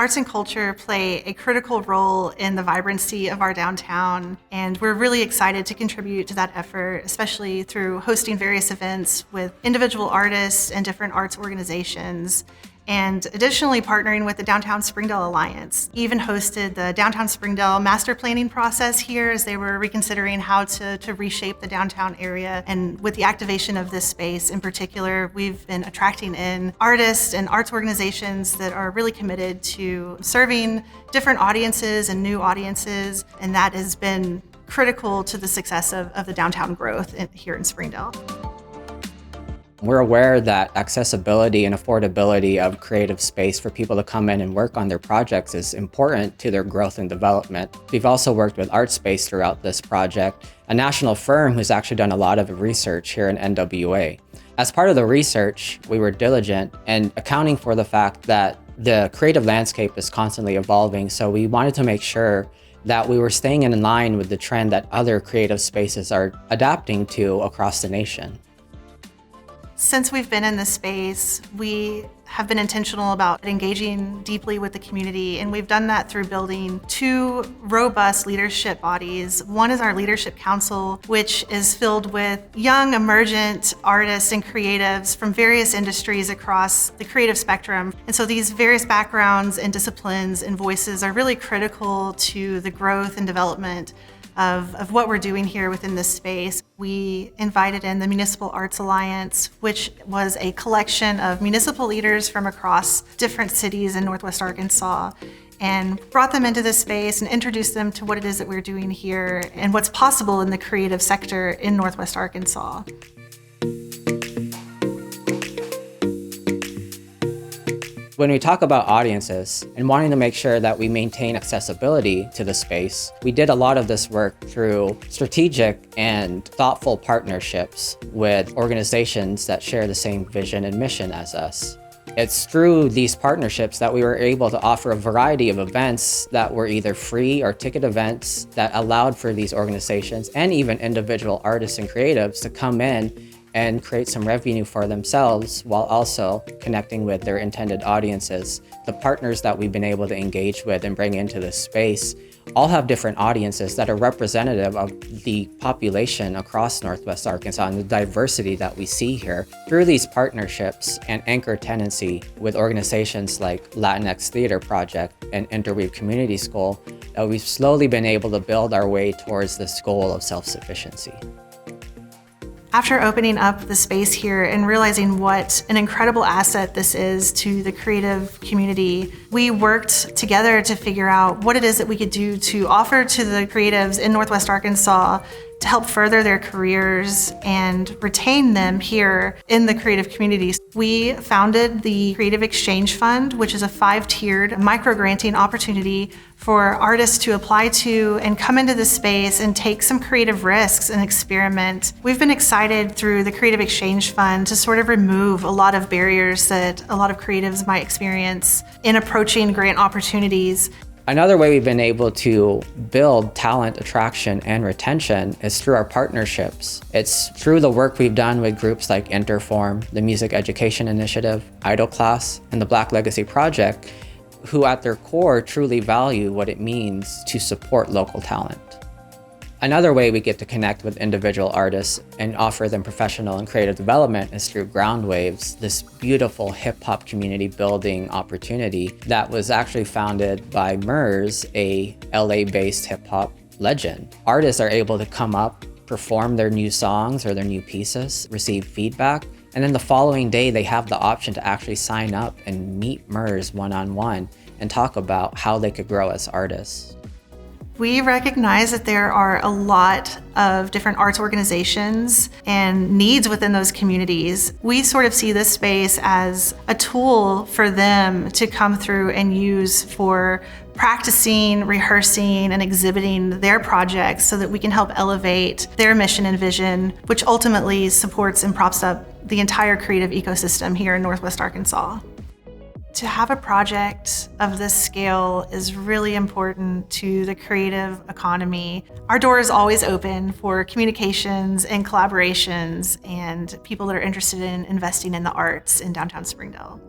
Arts and culture play a critical role in the vibrancy of our downtown, and we're really excited to contribute to that effort, especially through hosting various events with individual artists and different arts organizations, and additionally partnering with the Downtown Springdale Alliance. Even hosted the Downtown Springdale master planning process here as they were reconsidering how to reshape the downtown area. And with the activation of this space in particular, we've been attracting in artists and arts organizations that are really committed to serving different audiences and new audiences, and that has been critical to the success of the downtown growth here in Springdale. We're aware that accessibility and affordability of creative space for people to come in and work on their projects is important to their growth and development. We've also worked with ArtSpace throughout this project, a national firm who's actually done a lot of research here in NWA. As part of the research, we were diligent in accounting for the fact that the creative landscape is constantly evolving, so we wanted to make sure that we were staying in line with the trend that other creative spaces are adapting to across the nation. Since we've been in this space, we have been intentional about engaging deeply with the community, and we've done that through building two robust leadership bodies. One is our Leadership Council, which is filled with young, emergent artists and creatives from various industries across the creative spectrum. And so these various backgrounds and disciplines and voices are really critical to the growth and development of what we're doing here within this space. We invited in the Municipal Arts Alliance, which was a collection of municipal leaders from across different cities in Northwest Arkansas, and brought them into this space and introduced them to what it is that we're doing here and what's possible in the creative sector in Northwest Arkansas. When we talk about audiences and wanting to make sure that we maintain accessibility to the space, we did a lot of this work through strategic and thoughtful partnerships with organizations that share the same vision and mission as us. It's through these partnerships that we were able to offer a variety of events that were either free or ticket events that allowed for these organizations and even individual artists and creatives to come in and create some revenue for themselves while also connecting with their intended audiences. The partners that we've been able to engage with and bring into this space all have different audiences that are representative of the population across Northwest Arkansas and the diversity that we see here. Through these partnerships and anchor tenancy with organizations like Latinx Theater Project and Interweave Community School, we've slowly been able to build our way towards this goal of self-sufficiency. After opening up the space here and realizing what an incredible asset this is to the creative community, we worked together to figure out what it is that we could do to offer to the creatives in Northwest Arkansas to help further their careers and retain them here in the creative communities. We founded the Creative Exchange Fund, which is a 5-tiered micro-granting opportunity for artists to apply to and come into this space and take some creative risks and experiment. We've been excited through the Creative Exchange Fund to sort of remove a lot of barriers that a lot of creatives might experience in approaching grant opportunities. Another way we've been able to build talent attraction and retention is through our partnerships. It's through the work we've done with groups like Interform, the Music Education Initiative, Idol Class, and the Black Legacy Project, who at their core truly value what it means to support local talent. Another way we get to connect with individual artists and offer them professional and creative development is through Ground Waves, this beautiful hip-hop community building opportunity that was actually founded by Murs, a LA-based hip-hop legend. Artists are able to come up, perform their new songs or their new pieces, receive feedback, and then the following day they have the option to actually sign up and meet Murs one-on-one and talk about how they could grow as artists. We recognize that there are a lot of different arts organizations and needs within those communities. We sort of see this space as a tool for them to come through and use for practicing, rehearsing, and exhibiting their projects so that we can help elevate their mission and vision, which ultimately supports and props up the entire creative ecosystem here in Northwest Arkansas. To have a project of this scale is really important to the creative economy. Our door is always open for communications and collaborations and people that are interested in investing in the arts in downtown Springdale.